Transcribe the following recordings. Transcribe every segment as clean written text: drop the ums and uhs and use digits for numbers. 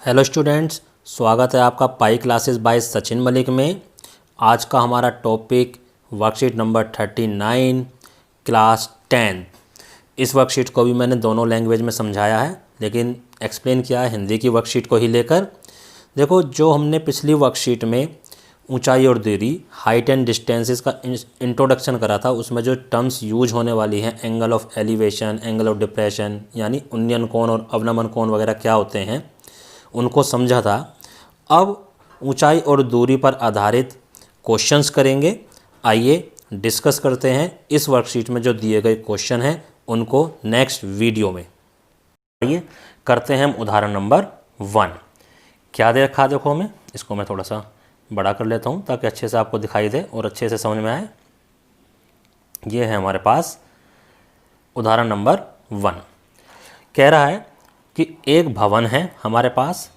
Hello students, स्वागत है आपका pi classes bye Sachin Malik में। आज का हमारा टॉपिक वर्कशीट नंबर 39 क्लास 10। इस वर्कशीट को भी मैंने दोनों लैंग्वेज में समझाया है, लेकिन एक्सप्लेन किया है हिंदी की वर्कशीट को ही लेकर। देखो, जो हमने पिछली वर्कशीट में ऊंचाई और दूरी, हाइट एंड डिस्टेंसेस का इंट्रोडक्शन करा था, उसमें जो टर्म्स यूज होने वाली हैं, angle of elevation, angle of depression, यानी उन्नयन कोण और अवनमन कोण वगैरह क्या होते हैं, उनको समझा था। अब ऊंचाई और दूरी पर आधारित क्वेश्चंस करेंगे। आइए डिस्कस करते हैं इस वर्कशीट में जो दिए गए क्वेश्चन हैं उनको नेक्स्ट वीडियो में। आइए करते हैं हम उदाहरण नंबर 1। क्या दे रखा, देखो हमें, इसको मैं थोड़ा सा बड़ा कर लेता हूँ ताकि अच्छे से आपको दिखाई दे और अच्छे से समझ में आए। ये है हमारे पास उदाहरण नंबर 1। कह रहा है कि एक भवन है हमारे पास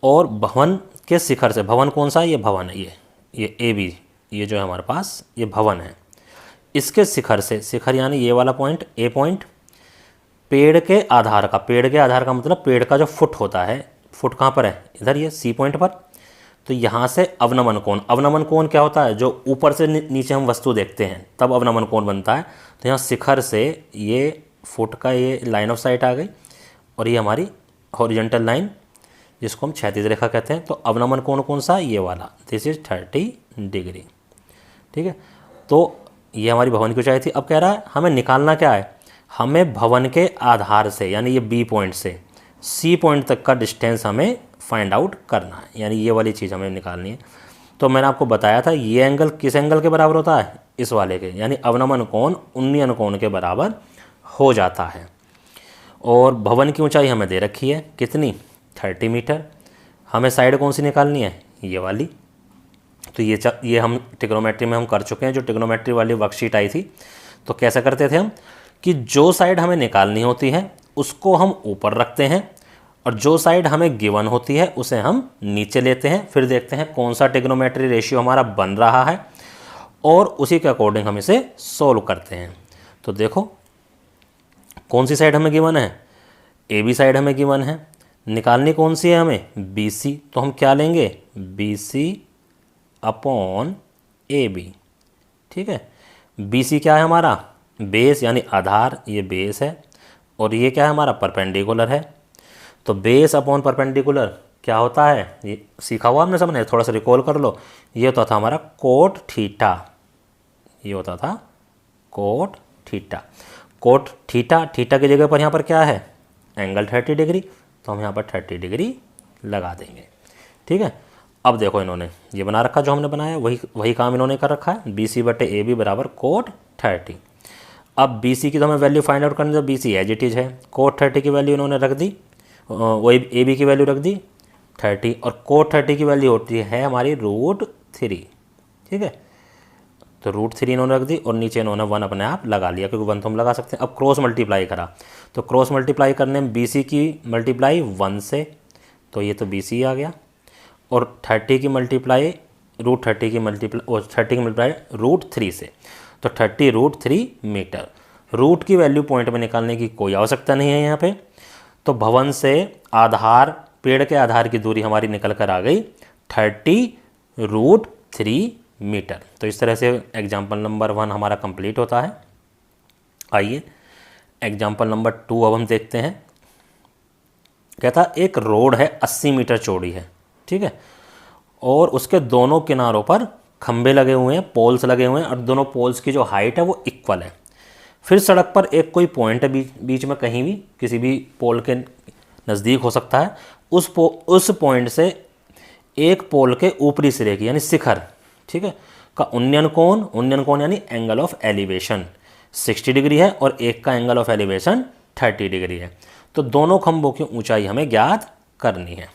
और भवन के शिखर से, भवन कौन सा है, ये भवन है, ये ए बी, ये जो है हमारे पास ये भवन है, इसके शिखर से, शिखर यानी ये वाला पॉइंट ए पॉइंट, पेड़ के आधार का, पेड़ के आधार का मतलब पेड़ का जो फुट होता है, फुट कहाँ पर है, इधर ये सी पॉइंट पर। तो यहाँ से अवनमन कोण, अवनमन कोण क्या होता है, जो ऊपर से नीचे हम वस्तु देखते हैं तब अवनमन कोण बनता है। तो यहाँ शिखर से ये फुट का ये लाइन ऑफ साइट आ गई और ये हमारी हॉरिजॉन्टल लाइन जिसको हम क्षैतिज रेखा कहते हैं। तो अवनमन कोण कौन सा, ये वाला, दिस इज 30 डिग्री। ठीक है, तो ये हमारी भवन की ऊंचाई थी। अब कह रहा है हमें निकालना क्या है, हमें भवन के आधार से यानी ये बी पॉइंट से सी पॉइंट तक का डिस्टेंस हमें फाइंड आउट करना है, यानी ये वाली चीज़ हमें निकालनी है। तो मैंने आपको बताया था ये एंगल किस एंगल के बराबर होता है, इस वाले के, यानी अवनमन कोण उन्नयन कोण के बराबर हो जाता है। और भवन की ऊंचाई हमें दे रखी है कितनी, 30 मीटर। हमें साइड कौन सी निकालनी है, ये वाली। तो ये हम ट्रिग्नोमेट्री में हम कर चुके हैं, जो ट्रिग्नोमेट्री वाली वर्कशीट आई थी। तो कैसे करते थे हम कि जो साइड हमें निकालनी होती है उसको हम ऊपर रखते हैं और जो साइड हमें गिवन होती है उसे हम नीचे लेते हैं। फिर देखते हैं कौन सा ट्रिग्नोमेट्री रेशियो हमारा बन रहा है और उसी के अकॉर्डिंग हम इसे सोल्व करते हैं। तो देखो कौन सी साइड हमें गिवन है, ए बी साइड हमें गिवन है, निकालनी कौन सी है हमें, बी सी। तो हम क्या लेंगे, B C upon A B. ठीक है, बी सी क्या है हमारा, बेस यानी आधार, ये बेस है, और ये क्या है हमारा, परपेंडिकुलर है। तो बेस अपॉन परपेंडिकुलर क्या होता है, ये सीखा हुआ हमने सबने, थोड़ा सा रिकॉल कर लो। ये होता था हमारा कोट थीटा, ये होता था cot theta. Cot theta, theta की जगह पर यहाँ पर क्या है, एंगल 30 डिग्री, तो हम यहाँ पर 30 डिग्री लगा देंगे। ठीक है, अब देखो इन्होंने ये बना रखा, जो हमने बनाया वही काम इन्होंने कर रखा है, बी सी बटे ए बी बराबर कोट 30। अब बी सी की तो हमें वैल्यू फाइंड आउट करनी है, B C as it is है, कोट 30 की वैल्यू इन्होंने रख दी, वही ए बी की वैल्यू रख दी 30, और कोट 30 की वैल्यू होती है हमारी √3। ठीक है, तो √3 इन्होंने रख दी और नीचे इन्होंने 1 अपने आप लगा लिया, क्योंकि 1 तो हम लगा सकते हैं। अब क्रॉस मल्टीप्लाई करा, तो क्रॉस मल्टीप्लाई करने में बी सी की मल्टीप्लाई 1 से, तो ये तो बी सी आ गया, और 30 की मल्टीप्लाई √30 की मल्टीप्लाई, और 30 की मल्टीप्लाई √3 से, तो 30 √3 मीटर। रूट की वैल्यू पॉइंट में निकालने की कोई आवश्यकता नहीं है यहाँ पे। तो भवन से आधार, पेड़ के आधार की दूरी हमारी निकल कर आ गई 30 √3 मीटर। तो इस तरह से एग्जाम्पल नंबर 1 हमारा कंप्लीट होता है। आइए एग्जाम्पल नंबर 2 अब हम देखते हैं। कहता एक रोड है 80 मीटर चौड़ी है, ठीक है, और उसके दोनों किनारों पर खंबे लगे हुए हैं, पोल्स लगे हुए हैं, और दोनों पोल्स की जो हाइट है वो इक्वल है। फिर सड़क पर एक कोई पॉइंट है बीच में, कहीं भी किसी भी पोल के नज़दीक हो सकता है। उस पॉइंट से एक पोल के ऊपरी सिरे की यानी शिखर, ठीक है, का उन्नयन कोण यानी एंगल ऑफ एलिवेशन 60 डिग्री है और एक का एंगल ऑफ एलिवेशन 30 डिग्री है। तो दोनों खंभों की ऊंचाई हमें ज्ञात करनी है।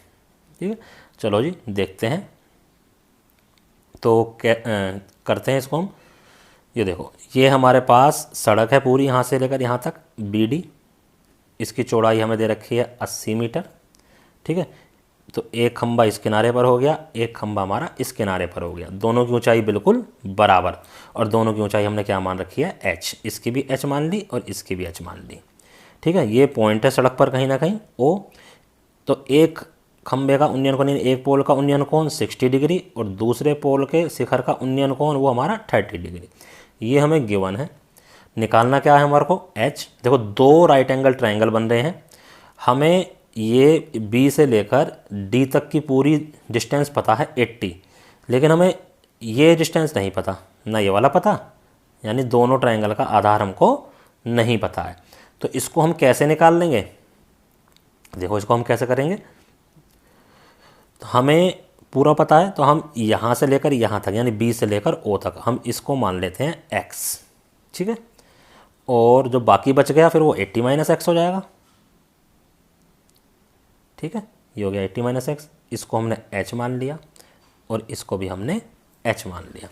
ठीक है, चलो जी देखते हैं। तो करते हैं इसको हम। ये देखो, ये हमारे पास सड़क है पूरी, यहाँ से लेकर यहाँ तक BD, इसकी चौड़ाई हमें दे रखी है 80 मीटर। ठीक है, तो एक खंबा इस किनारे पर हो गया, एक खंबा हमारा इस किनारे पर हो गया, दोनों की ऊंचाई बिल्कुल बराबर, और दोनों की ऊंचाई हमने क्या मान रखी है, h। इसकी भी h मान ली और इसकी भी h मान ली। ठीक है, ये पॉइंट है सड़क पर कहीं ना कहीं O। तो एक खंबे का उन्नयन कोण, एक पोल का उन्नयन कोण 60 डिग्री और दूसरे पोल के शिखर का उन्नयन कोण वो हमारा 30 डिग्री। ये हमें गिवन है। निकालना क्या है हमारे को, एच। देखो दो राइट एंगल ट्राइंगल बन रहे हैं, हमें ये बी से लेकर डी तक की पूरी डिस्टेंस पता है 80, लेकिन हमें ये डिस्टेंस नहीं पता, ना ये वाला पता, यानी दोनों ट्राइंगल का आधार हमको नहीं पता है। तो इसको हम कैसे निकाल लेंगे, देखो इसको हम कैसे करेंगे। तो हमें पूरा पता है, तो हम यहाँ से लेकर यहाँ तक यानी बी से लेकर ओ तक हम इसको मान लेते हैं x, ठीक है। और जो बाकी बच गया फिर वो 80 माइनस एक्स हो जाएगा, ठीक है। ये हो गया 80 माइनस एक्स, इसको हमने h मान लिया और इसको भी हमने h मान लिया।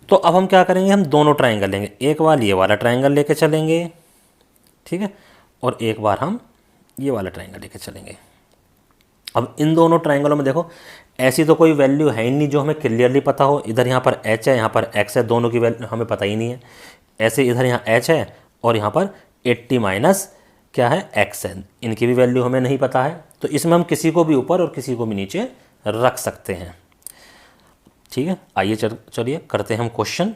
तो अब हम क्या करेंगे, हम दोनों ट्राइंगल लेंगे, एक बार ये वाला ट्राइंगल लेके चलेंगे, ठीक है, और एक बार हम ये वाला ट्राइंगल लेके चलेंगे। अब इन दोनों ट्राइंगलों में देखो ऐसी तो कोई वैल्यू है ही नहीं जो हमें क्लियरली पता हो, इधर यहाँ पर h है, यहाँ पर x है, दोनों की वैल्यू हमें पता ही नहीं है। ऐसे इधर यहाँ h है और यहाँ पर 80 माइनस क्या है x है, इनकी भी वैल्यू हमें नहीं पता है। तो इसमें हम किसी को भी ऊपर और किसी को भी नीचे रख सकते हैं, ठीक है। आइए चलिए करते हैं हम क्वेश्चन।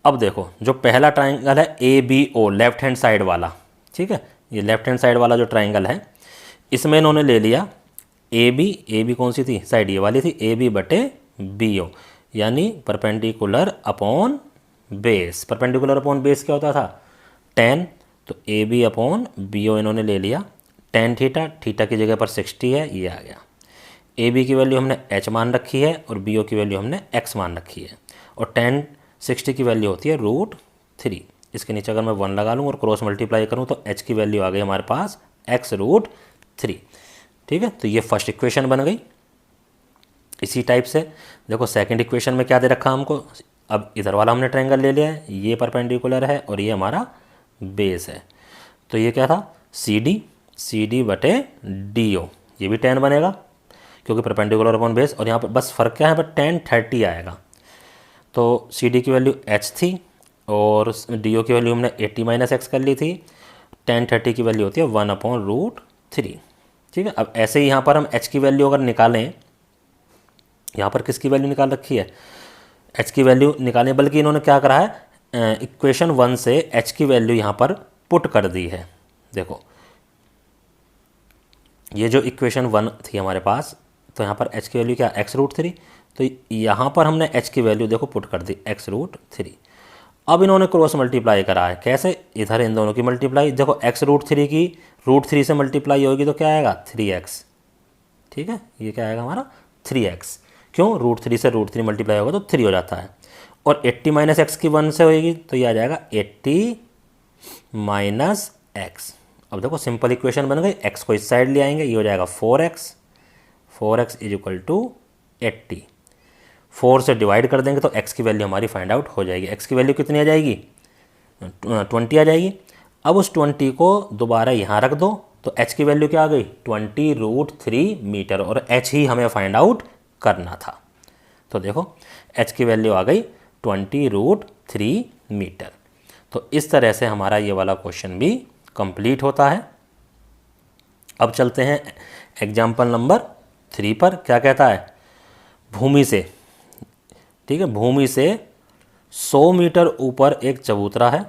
अब देखो जो पहला ट्राइंगल है ABO लेफ्ट हैंड साइड वाला, ठीक है, ये लेफ्ट हैंड साइड वाला जो ट्राइंगल है इसमें इन्होंने ले लिया AB कौन सी थी साइड, ये वाली थी, AB बटे BO यानी perpendicular upon base. Perpendicular upon base क्या होता था, tan, तो AB अपॉन BO इन्होंने ले लिया। tan थीटा, थीटा की जगह पर 60 है, ये आ गया। AB की वैल्यू हमने h मान रखी है और BO की वैल्यू हमने x मान रखी है, और tan 60 की वैल्यू होती है √3। इसके नीचे अगर मैं 1 लगा लूँ और क्रॉस मल्टीप्लाई करूँ तो h की वैल्यू आ गई हमारे पास x√3, ठीक है। तो ये फर्स्ट इक्वेशन बन गई। इसी टाइप से देखो सेकंड इक्वेशन में क्या दे रखा हमको, अब इधर वाला हमने ट्रायंगल ले लिया है, ये परपेंडिकुलर है और ये हमारा बेस है। तो ये क्या था CD बटे DO, ये भी tan बनेगा क्योंकि परपेंडिकुलर अपॉन बेस, और यहाँ पर बस फ़र्क क्या है, पर tan 30 आएगा। तो CD की वैल्यू h थी और DO की वैल्यू हमने 80 माइनस एक्स कर ली थी। tan 30 की वैल्यू होती है 1/√3, ठीक है। अब ऐसे ही यहाँ पर हम h की वैल्यू अगर निकालें, यहाँ पर किसकी वैल्यू निकाल रखी है, h की वैल्यू निकालें, बल्कि इन्होंने क्या करा है इक्वेशन 1 से h की वैल्यू यहाँ पर पुट कर दी है। देखो ये जो इक्वेशन 1 थी हमारे पास, तो यहाँ पर h की वैल्यू क्या x√3, तो यहाँ पर हमने h की वैल्यू देखो पुट कर दी x√3। अब इन्होंने क्रॉस मल्टीप्लाई करा है, कैसे, इधर इन दोनों की मल्टीप्लाई, देखो x√3 की √3 से मल्टीप्लाई होगी तो क्या आएगा 3x, ठीक है, ये क्या आएगा हमारा 3x। क्यों, √3 से √3 मल्टीप्लाई होगा तो 3 हो जाता है, और 80 माइनस एक्स की 1 से होगी तो ये आ जाएगा 80 माइनस एक्स। अब देखो सिंपल इक्वेशन बन गई, x को इस साइड ले आएंगे, ये हो जाएगा 4x इज इक्वल टू 80। 4 से डिवाइड कर देंगे तो x की वैल्यू हमारी फाइंड आउट हो जाएगी। x की वैल्यू कितनी आ जाएगी 20 आ जाएगी। अब उस 20 को दोबारा यहाँ रख दो तो h की वैल्यू क्या आ गई 20√3 मीटर, और h ही हमें फाइंड आउट करना था। तो देखो h की वैल्यू आ गई 20√3 मीटर। तो इस तरह से हमारा ये वाला क्वेश्चन भी कंप्लीट होता है। अब चलते हैं एग्जाम्पल नंबर 3 पर। क्या कहता है, भूमि से, ठीक है, भूमि से 100 मीटर ऊपर एक चबूतरा है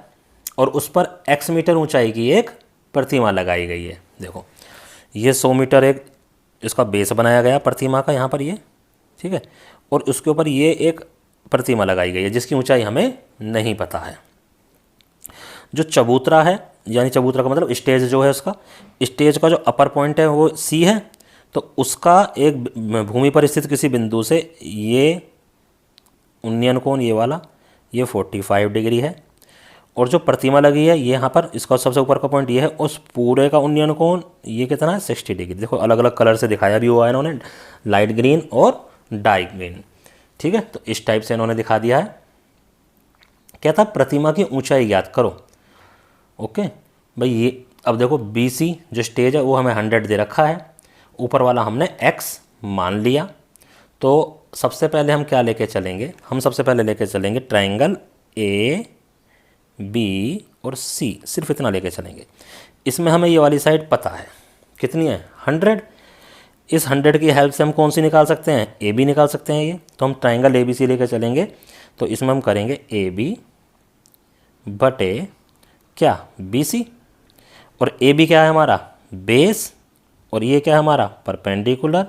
और उस पर x मीटर ऊंचाई की एक प्रतिमा लगाई गई है। देखो ये 100 मीटर एक इसका बेस बनाया गया प्रतिमा का यहाँ पर, ये ठीक है, और उसके ऊपर ये एक प्रतिमा लगाई गई है जिसकी ऊंचाई हमें नहीं पता है। जो चबूतरा है, यानी चबूतरा का मतलब स्टेज जो है, उसका स्टेज का जो अपर पॉइंट है वो C है, तो उसका एक भूमि पर स्थित किसी बिंदु से ये उन्नयन कोण, ये वाला, ये 45 डिग्री है, और जो प्रतिमा लगी है ये यहाँ पर, इसका सबसे ऊपर का पॉइंट ये है, उस पूरे का उन्नयन कोण ये कितना है 60 डिग्री। देखो अलग अलग कलर से दिखाया भी हुआ है इन्होंने, लाइट ग्रीन और डार्क ग्रीन, ठीक है। तो इस टाइप से इन्होंने दिखा दिया है। क्या था, प्रतिमा की ऊंचाई ज्ञात करो। ओके भाई, ये अब देखो BC जो स्टेज है वो हमें 100 दे रखा है, ऊपर वाला हमने x मान लिया। तो सबसे पहले हम क्या लेके चलेंगे, हम सबसे पहले लेके चलेंगे ट्रायंगल AB और C, सिर्फ इतना लेके चलेंगे। इसमें हमें ये वाली साइड पता है कितनी है 100, इस 100 की हेल्प से हम कौन सी निकाल सकते हैं, ए बी निकाल सकते हैं। ये तो हम ट्राइंगल ए बी सी लेकर चलेंगे, तो इसमें हम करेंगे ए बी बटे क्या, बी सी, और ए बी क्या है हमारा, बेस, और ये क्या है हमारा, परपेंडिकुलर।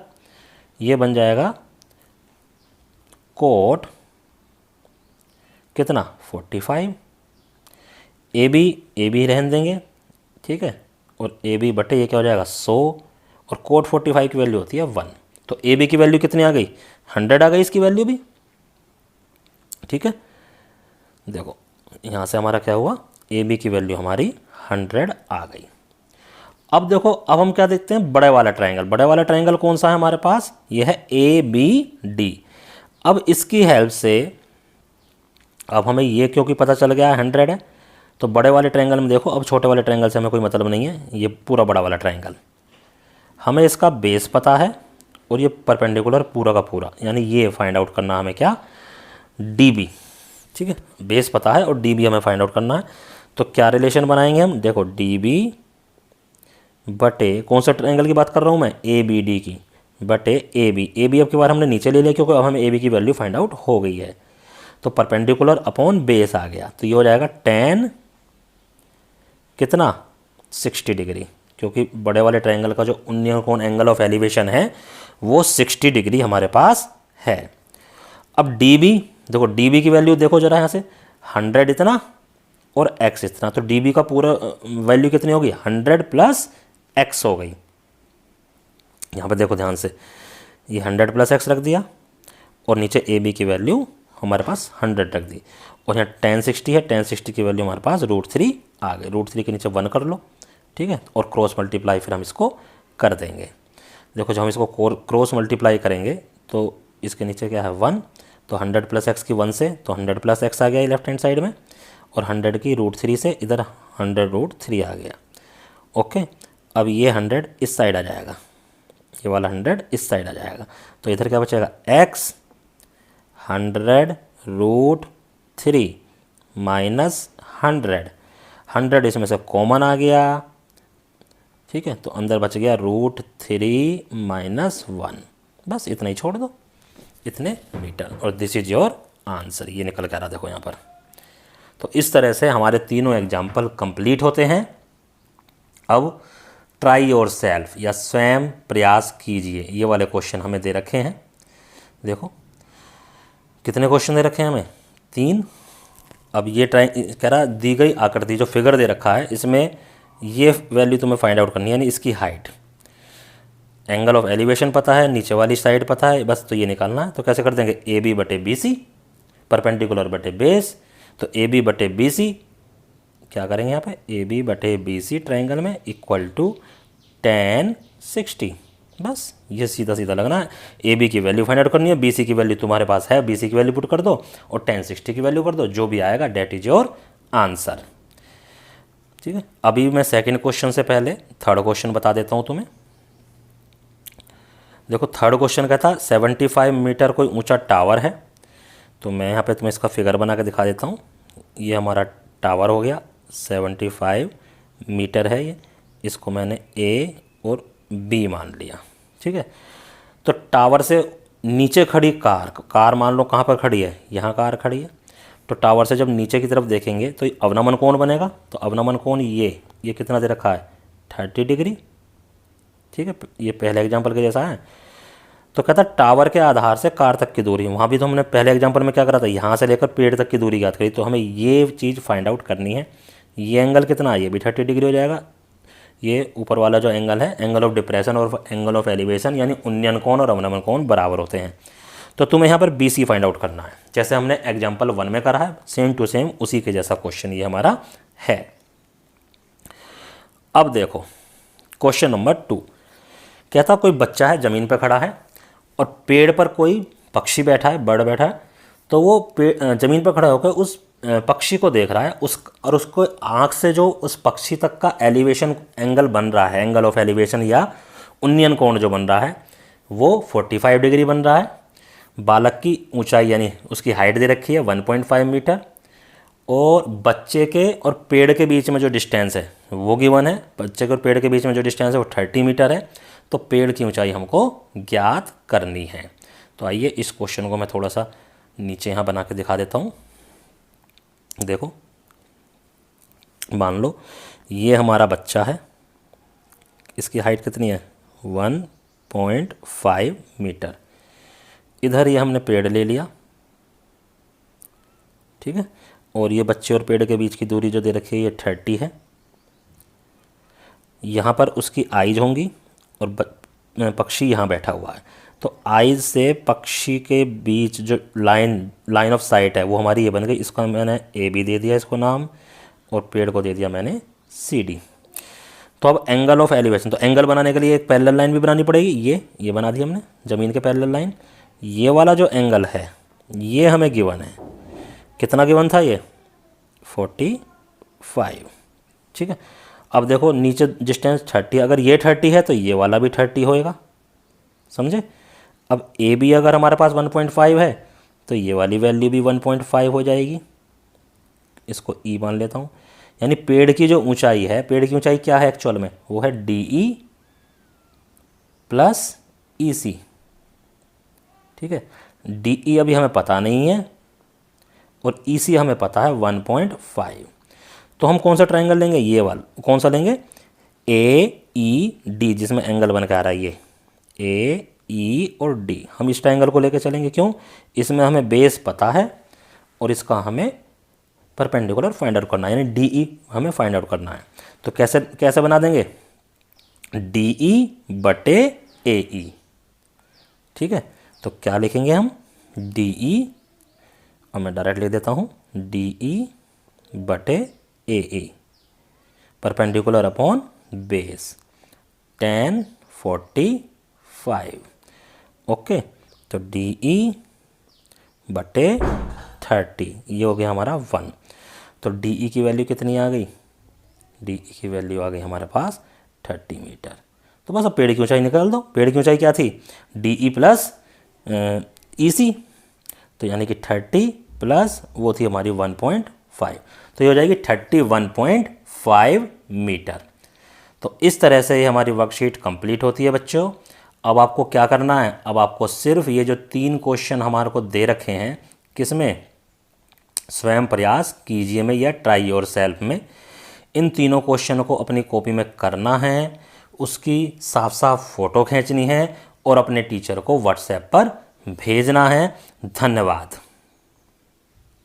ये बन जाएगा कोट कितना, 45। ए बी रहने देंगे, ठीक है, और ए बी बटे ये क्या हो जाएगा 100, और कोट 45 की वैल्यू होती है 1। तो ए बी की वैल्यू कितनी आ गई, 100 आ गई इसकी वैल्यू भी, ठीक है। देखो यहाँ से हमारा क्या हुआ, ए बी की वैल्यू हमारी 100 आ गई। अब देखो, अब हम क्या देखते हैं, बड़े वाला ट्रायंगल। बड़े वाला ट्रायंगल कौन सा है हमारे पास, ये है ए बी डी। अब इसकी हेल्प से अब हमें ये क्योंकि पता चल गया है 100 है, तो बड़े वाले ट्रायंगल में देखो, अब छोटे वाले ट्रायंगल से हमें कोई मतलब नहीं है, ये पूरा बड़ा वाला ट्रायंगल हमें इसका बेस पता है, और ये परपेंडिकुलर पूरा का पूरा, यानी ये फाइंड आउट करना हमें क्या, डी बी, ठीक है। बेस पता है और डी बी हमें फाइंड आउट करना है। तो क्या रिलेशन बनाएंगे हम, देखो डी बी बटे, कौन सा ट्रायंगल की बात कर रहा हूँ मैं, ए बी डी की, बटे ए बी अब की बार हमने नीचे ले लिया क्योंकि अब हमें ए बी की वैल्यू फाइंड आउट हो गई है। तो परपेंडिकुलर अपॉन बेस आ गया, तो ये हो जाएगा tan कितना, 60 डिग्री, क्योंकि बड़े वाले ट्रायंगल का जो उन्नयन कोण एंगल ऑफ एलिवेशन है वो 60 डिग्री हमारे पास है। अब डी बी, देखो डी बी की वैल्यू देखो जरा यहाँ से, 100 इतना और x इतना, तो डी बी का पूरा वैल्यू कितनी होगी, 100 प्लस x हो गई। यहाँ पर देखो ध्यान से, ये 100 प्लस x रख दिया, और नीचे ए बी की वैल्यू हमारे पास 100 रख दी, और यहाँ tan 60 है, tan 60 की वैल्यू हमारे पास √3 आ गई। √3 के नीचे 1 कर लो, ठीक है, और क्रॉस मल्टीप्लाई फिर हम इसको कर देंगे। देखो जब हम इसको क्रॉस मल्टीप्लाई करेंगे तो इसके नीचे क्या है 1, तो 100 प्लस एक्स की 1 से, तो 100 प्लस एक्स आ गया लेफ्ट हैंड साइड में, और 100 की √3 से इधर 100√3 आ गया। ओके, अब ये 100 इस साइड आ जाएगा, ये वाला 100 इस साइड आ जाएगा, तो इधर क्या बचेगा x 100√3 माइनस 100 इसमें से कॉमन आ गया, ठीक है, तो अंदर बच गया √3 माइनस 1, बस इतना ही छोड़ दो, इतने मीटर, और दिस इज योर आंसर। ये निकल कर आ देखो यहाँ पर। तो इस तरह से हमारे तीनों एग्जाम्पल कंप्लीट होते हैं। अब ट्राई योर सेल्फ, या स्वयं प्रयास कीजिए, ये वाले क्वेश्चन हमें दे रखे हैं। देखो कितने क्वेश्चन दे रखे हैं हमें, 3। अब ये कह रहा दी गई आकृति जो फिगर दे रखा है इसमें ये वैल्यू तुम्हें फाइंड आउट करनी है, यानी इसकी हाइट, एंगल ऑफ एलिवेशन पता है, नीचे वाली साइड पता है, बस तो ये निकालना है। तो कैसे कर देंगे, ए बी बटे बी सी, परपेंडिकुलर बटे बेस, तो ए बी बटे बी सी क्या करेंगे यहाँ पे, ए बी बटे बी सी ट्राइंगल में इक्वल टू tan 60, बस ये सीधा सीधा लगना है। ए बी की वैल्यू फाइंड आउट करनी है, बी सी की वैल्यू तुम्हारे पास है, बी सी की वैल्यू पुट कर दो, और tan 60 की वैल्यू कर दो, जो भी आएगा डेट इज योर आंसर। ठीक है, अभी मैं सेकंड क्वेश्चन से पहले थर्ड क्वेश्चन बता देता हूँ तुम्हें। देखो थर्ड क्वेश्चन का था 75 मीटर कोई ऊंचा टावर है, तो मैं यहाँ पे तुम्हें इसका फिगर बना के दिखा देता हूँ। ये हमारा टावर हो गया, 75 मीटर है ये, इसको मैंने ए और बी मान लिया। ठीक है, तो टावर से नीचे खड़ी कार मान लो कहाँ पर खड़ी है, यहाँ कार खड़ी है, तो टावर से जब नीचे की तरफ देखेंगे तो अवनमन कोण बनेगा, तो अवनमन कोण ये कितना दे रखा है 30 डिग्री। ठीक है, ये पहले एग्जाम्पल के जैसा है। तो कहता टावर के आधार से कार तक की दूरी, वहाँ भी तो हमने पहले एग्जाम्पल में क्या करा था, यहाँ से लेकर पेड़ तक की दूरी याद करी, तो हमें ये चीज़ फाइंड आउट करनी है। ये एंगल कितना है, ये भी 30 डिग्री हो जाएगा। ये ऊपर वाला जो एंगल है, एंगल ऑफ डिप्रेशन और एंगल ऑफ एलिवेशन, यानी उन्नयन कोण और अवनमन कोण बराबर होते हैं। तो तुम्हें यहाँ पर बी सी फाइंड आउट करना है, जैसे हमने एग्जाम्पल 1 में करा है, सेम टू सेम उसी के जैसा क्वेश्चन ये हमारा है। अब देखो क्वेश्चन नंबर 2, कहता कोई बच्चा है ज़मीन पर खड़ा है और पेड़ पर कोई पक्षी बैठा है, बर्ड बैठा है, तो वो ज़मीन पर खड़ा होकर उस पक्षी को देख रहा है, और उसको आँख से जो उस पक्षी तक का एलिवेशन एंगल बन रहा है, एंगल ऑफ एलिवेशन या उन्नयन कोण जो बन रहा है वो 45 डिग्री बन रहा है। बालक की ऊंचाई यानी उसकी हाइट दे रखी है 1.5 मीटर, और बच्चे के और पेड़ के बीच में जो डिस्टेंस है वो गिवन है, बच्चे के और पेड़ के बीच में जो डिस्टेंस है वो 30 मीटर है। तो पेड़ की ऊंचाई हमको ज्ञात करनी है। तो आइए इस क्वेश्चन को मैं थोड़ा सा नीचे यहाँ बना के दिखा देता हूँ। देखो, मान लो ये हमारा बच्चा है, इसकी हाइट कितनी है 1.5 मीटर। इधर ये हमने पेड़ ले लिया, ठीक है, और ये बच्चे और पेड़ के बीच की दूरी जो दे रखी है ये 30 है। यहाँ पर उसकी आइज होंगी और पक्षी यहाँ बैठा हुआ है, तो आइज से पक्षी के बीच जो लाइन ऑफ साइट है वो हमारी ये बन गई। इसका मैंने ए बी दे दिया इसको नाम, और पेड़ को दे दिया मैंने सी डी। तो अब एंगल ऑफ एलिवेशन, तो एंगल बनाने के लिए एक पैरेलल लाइन भी बनानी पड़ेगी। ये बना दी हमने ज़मीन के पैरेलल लाइन। ये वाला जो एंगल है ये हमें गिवन है, कितना गिवन था ये 45, ठीक है। अब देखो नीचे डिस्टेंस 30, अगर ये 30 है तो ये वाला भी 30 होएगा, समझे। अब ए बी अगर हमारे पास 1.5 है तो ये वाली वैल्यू भी 1.5 हो जाएगी। इसको ई मान लेता हूँ। यानी पेड़ की जो ऊंचाई है, पेड़ की ऊंचाई क्या है एक्चुअल में, वो है डी ई प्लस ई सी, ठीक है। डी ई अभी हमें पता नहीं है और ई सी हमें पता है 1.5। तो हम कौन सा ट्रायंगल लेंगे, ये वाला। कौन सा लेंगे, ए ई डी, जिसमें एंगल बन के आ रहा है ये ए ई और डी। हम इस ट्रायंगल को लेकर चलेंगे, क्यों, इसमें हमें बेस पता है और इसका हमें परपेंडिकुलर फाइंड आउट करना है, यानी डी ई हमें फाइंड आउट करना है। तो कैसे बना देंगे, डी ई बटे ए ई, ठीक है। तो क्या लिखेंगे हम, डी ई, और मैं डायरेक्ट लिख देता हूँ डी ई बटे A E, perpendicular upon base tan 45। Okay, तो डी ई बटे 30, ये हो गया हमारा 1। तो डी ई की वैल्यू कितनी आ गई, डी ई की वैल्यू आ गई हमारे पास 30 मीटर। तो बस अब पेड़ की ऊंचाई निकाल दो। पेड़ की ऊंचाई क्या थी, डी ई प्लस ई सी, तो यानी कि 30 प्लस वो थी हमारी 1.5, तो ये हो जाएगी 31.5 मीटर। तो इस तरह से ये हमारी वर्कशीट कंप्लीट होती है बच्चों। अब आपको क्या करना है, अब आपको सिर्फ ये जो 3 क्वेश्चन हमारे को दे रखे हैं, किसमें, स्वयं प्रयास कीजिए में या ट्राई योर सेल्फ में, इन तीनों क्वेश्चन को अपनी कॉपी में करना है, उसकी साफ साफ फ़ोटो खींचनी है और अपने टीचर को व्हाट्सएप पर भेजना है। धन्यवाद।